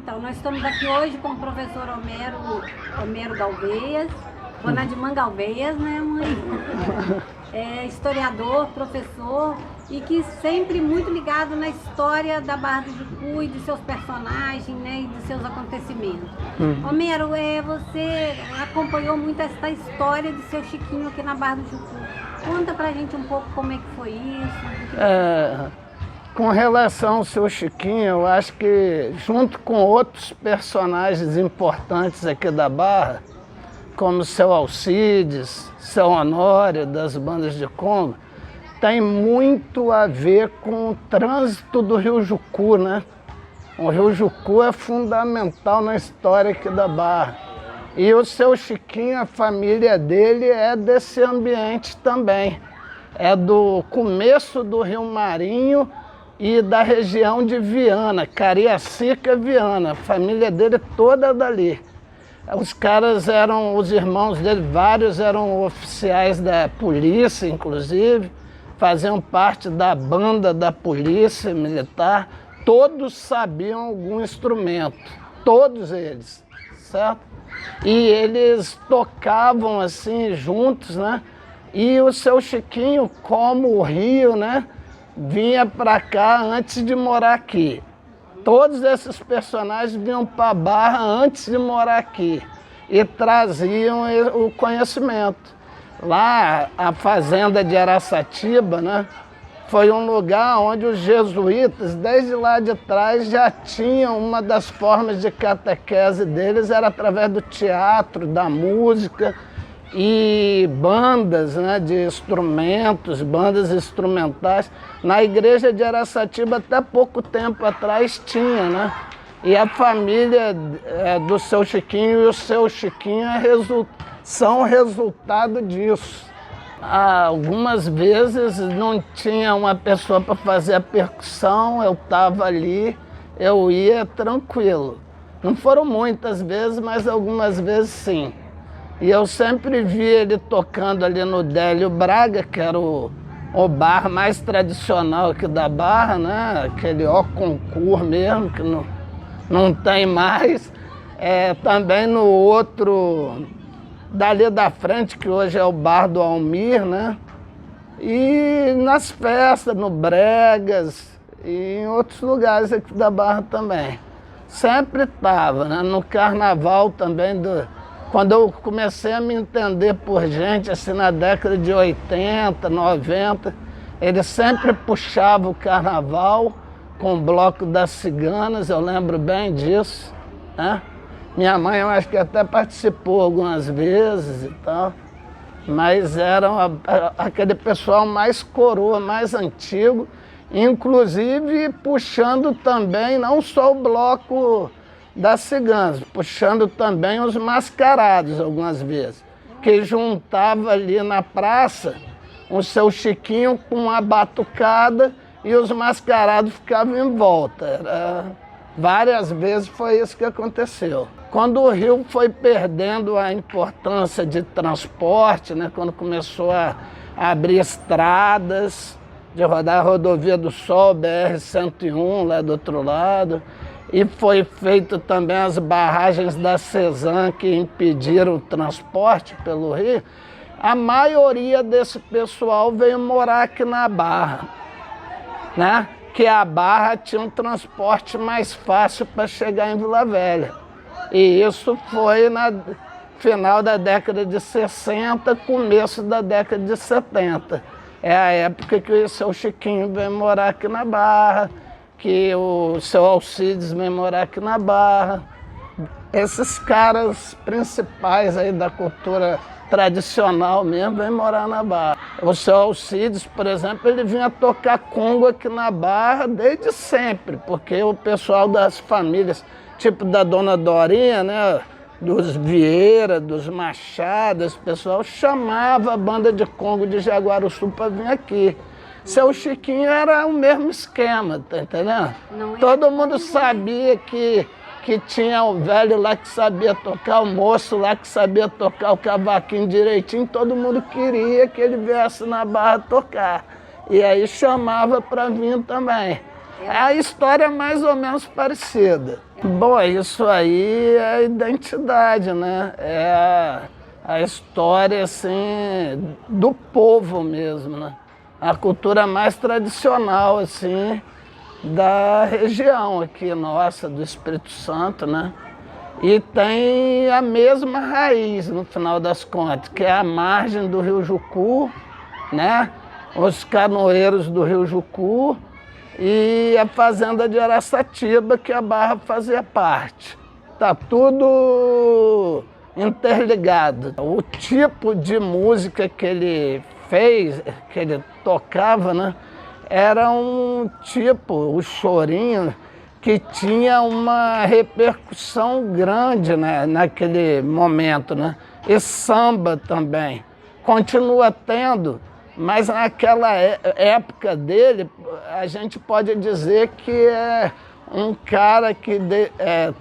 Então, nós estamos aqui hoje com o professor Homero Galveias, Bonadimã Galveias, né, mãe? É historiador, professor e que sempre muito ligado na história da Barra do Jucu e de seus personagens, né, e de seus acontecimentos. Homero, você acompanhou muito essa história de seu Chiquinho aqui na Barra do Jucu. Conta pra gente um pouco como é que foi isso. Com relação ao seu Chiquinho, eu acho que junto com outros personagens importantes aqui da Barra, como seu Alcides, seu Honório, das bandas de Congo, tem muito a ver com o trânsito do Rio Jucu, né? O Rio Jucu é fundamental na história aqui da Barra. E o seu Chiquinho, a família dele é desse ambiente também. É do começo do Rio Marinho e da região de Viana, Cariacica, Viana. A família dele toda dali. Os caras eram, os irmãos dele, vários eram oficiais da polícia, inclusive, faziam parte da banda da polícia militar. Todos sabiam algum instrumento, todos eles, certo? E eles tocavam assim juntos, né? E o seu Chiquinho, como o Rio, né, vinha para cá antes de morar aqui. Todos esses personagens vinham para a Barra antes de morar aqui e traziam o conhecimento. Lá, a fazenda de Araçatiba, né, foi um lugar onde os jesuítas, desde lá de trás, já tinham uma das formas de catequese deles, era através do teatro, da música e bandas, né, de instrumentos, bandas instrumentais. Na igreja de Araçatiba, até pouco tempo atrás, tinha, né? E a família do seu Chiquinho e o seu Chiquinho são resultado disso. Algumas vezes não tinha uma pessoa para fazer a percussão, eu estava ali, eu ia tranquilo. Não foram muitas vezes, mas algumas vezes sim. E eu sempre vi ele tocando ali no Délio Braga, que era o bar mais tradicional aqui da Barra, né? Aquele concurso mesmo, que não tem mais. Também no outro, dali da frente, que hoje é o Bar do Almir, né? E nas festas, no Bregas e em outros lugares aqui da Barra também. Sempre estava, né? No carnaval também quando eu comecei a me entender por gente, assim, na década de 80, 90, ele sempre puxava o carnaval com o bloco das ciganas, eu lembro bem disso, né? Minha mãe, eu acho que até participou algumas vezes e tal, mas era aquele pessoal mais coroa, mais antigo, inclusive puxando também não só o bloco das ciganas, puxando também os mascarados algumas vezes, que juntava ali na praça o seu Chiquinho com uma batucada e os mascarados ficavam em volta. Várias vezes foi isso que aconteceu. Quando o Rio foi perdendo a importância de transporte, né, quando começou a abrir estradas, de rodar a Rodovia do Sol, BR-101, lá do outro lado, e foi feito também as barragens da Cesan que impediram o transporte pelo Rio, a maioria desse pessoal veio morar aqui na Barra, né? Que a Barra tinha um transporte mais fácil para chegar em Vila Velha. E isso foi no final da década de 60, começo da década de 70. É a época que o seu Chiquinho veio morar aqui na Barra, que o seu Alcides veio morar aqui na Barra. Esses caras principais aí da cultura tradicional mesmo vêm morar na Barra. O seu Alcides, por exemplo, ele vinha tocar congo aqui na Barra desde sempre, porque o pessoal das famílias, tipo da Dona Dorinha, né, dos Vieira, dos Machado, esse pessoal chamava a banda de congo de Jaguaruçu para vir aqui. Seu Chiquinho era o mesmo esquema, tá entendendo? Todo mundo sabia que tinha o velho lá que sabia tocar, o moço lá que sabia tocar o cavaquinho direitinho, todo mundo queria que ele viesse na Barra tocar. E aí chamava para vir também. É a história mais ou menos parecida. Bom, isso aí é a identidade, né? É a história, assim, do povo mesmo, né? A cultura mais tradicional, assim, da região aqui nossa, do Espírito Santo, né? E tem a mesma raiz, no final das contas, que é a margem do Rio Jucu, né? Os canoeiros do Rio Jucu e a fazenda de Araçatiba, que a Barra fazia parte. Tá tudo interligado. O tipo de música que ele fez, que ele tocava, né? Era um tipo, o chorinho, que tinha uma repercussão grande, né, naquele momento, né? E samba também. Continua tendo, mas naquela época dele, a gente pode dizer que é um cara que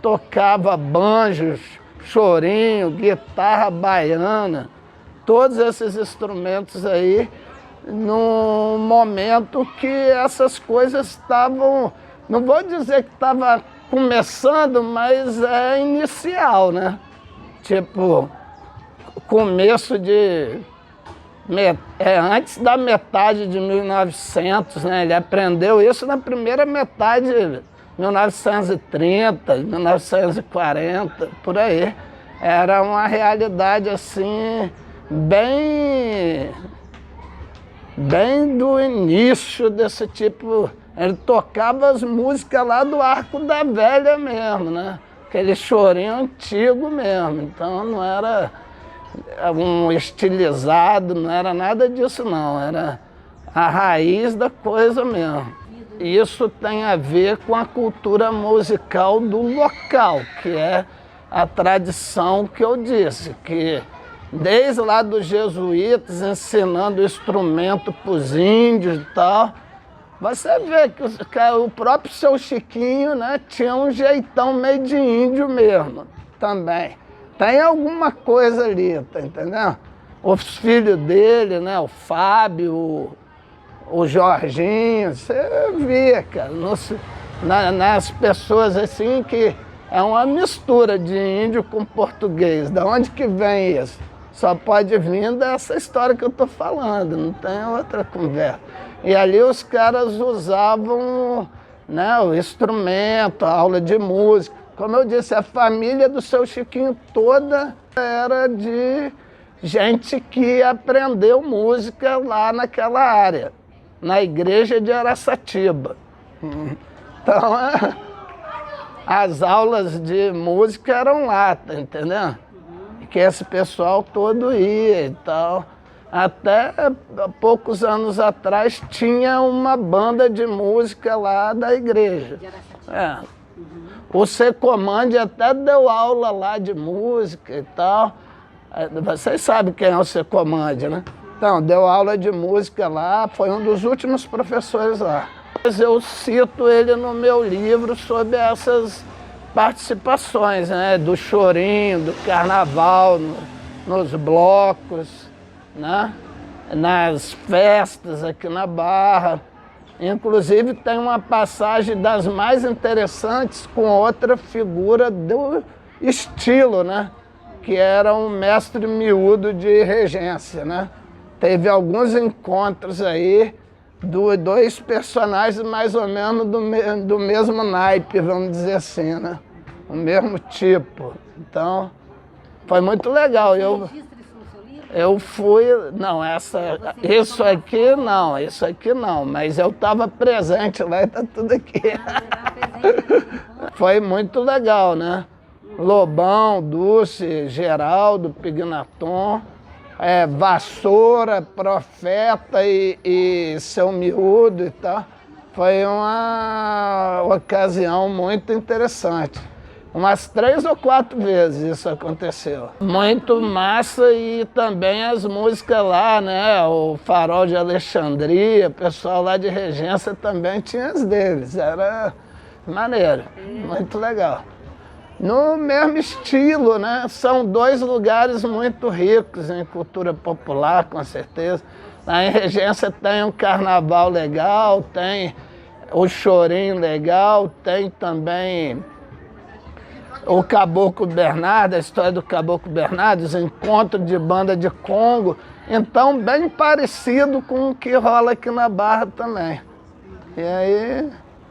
tocava banjos, chorinho, guitarra baiana, todos esses instrumentos aí, num momento que essas coisas estavam, não vou dizer que estava começando, mas é inicial, né? Tipo, começo de... antes da metade de 1900, né? Ele aprendeu isso na primeira metade de 1930, 1940, por aí. Era uma realidade assim, bem do início desse tipo. Ele tocava as músicas lá do Arco da Velha mesmo, né? Aquele chorinho antigo mesmo. Então não era um estilizado, não era nada disso não. Era a raiz da coisa mesmo. Isso tem a ver com a cultura musical do local, que é a tradição que eu disse, que desde lá dos jesuítas ensinando instrumento para os índios e tal, você vê que o próprio seu Chiquinho, né, tinha um jeitão meio de índio mesmo, também. Tem alguma coisa ali, tá entendendo? Os filhos dele, né, o Fábio, o Jorginho, você via, cara, nas pessoas assim que é uma mistura de índio com português. Da onde que vem isso? Só pode vir dessa história que eu tô falando, não tem outra conversa. E ali os caras usavam, né, o instrumento, a aula de música. Como eu disse, a família do seu Chiquinho toda era de gente que aprendeu música lá naquela área, na igreja de Araçatiba. Então, as aulas de música eram lá, tá entendendo? Que esse pessoal todo ia e tal. Até poucos anos atrás tinha uma banda de música lá da igreja. É. O Secomande até deu aula lá de música e tal. Vocês sabem quem é o Secomande, né? Então, deu aula de música lá, foi um dos últimos professores lá. Mas eu cito ele no meu livro sobre essas participações, né? Do chorinho, do carnaval, nos blocos, né? Nas festas aqui na Barra. Inclusive tem uma passagem das mais interessantes com outra figura do estilo, né? Que era um mestre miúdo de regência, né? Teve alguns encontros aí dois personagens mais ou menos do mesmo naipe, vamos dizer assim, né? O mesmo tipo. Então, foi muito legal. Eu fui... Não, isso aqui não, mas eu estava presente lá e tá tudo aqui. Foi muito legal, né? Lobão, Dulce, Geraldo, Pignaton, Vassoura, Profeta e Seu Miúdo e tal. Foi uma ocasião muito interessante. Umas 3 ou 4 vezes isso aconteceu. Muito massa e também as músicas lá, né? O Farol de Alexandria, o pessoal lá de Regência também tinha as deles. Era maneiro, muito legal. No mesmo estilo, né? São 2 lugares muito ricos em cultura popular, com certeza. Lá em Regência tem um carnaval legal, tem o chorinho legal, tem também o Caboclo Bernardo, a história do Caboclo Bernardo, os encontros de banda de Congo. Então, bem parecido com o que rola aqui na Barra também. E aí,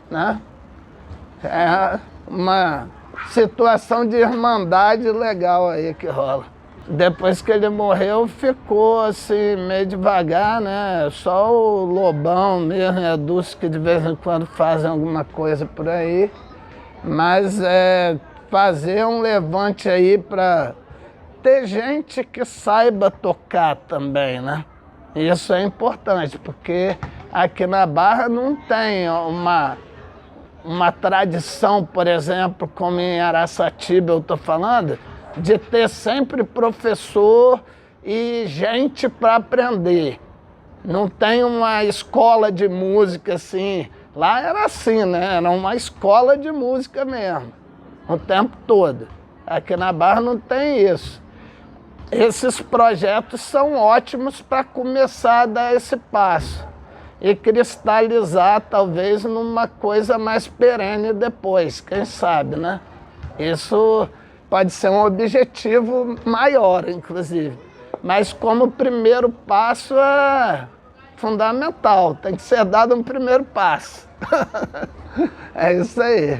né, é uma situação de irmandade legal aí que rola. Depois que ele morreu, ficou assim, meio devagar, né? Só o Lobão mesmo, e a Dulce, que de vez em quando fazem alguma coisa por aí. Mas fazer um levante aí para ter gente que saiba tocar também, né? Isso é importante, porque aqui na Barra não tem uma tradição, por exemplo, como em Araçatiba eu estou falando, de ter sempre professor e gente para aprender. Não tem uma escola de música assim. Lá era assim, né? Era uma escola de música mesmo, o tempo todo. Aqui na Barra não tem isso. Esses projetos são ótimos para começar a dar esse passo e cristalizar talvez numa coisa mais perene depois, quem sabe, né? Isso pode ser um objetivo maior, inclusive. Mas como primeiro passo é fundamental, tem que ser dado um primeiro passo. É isso aí.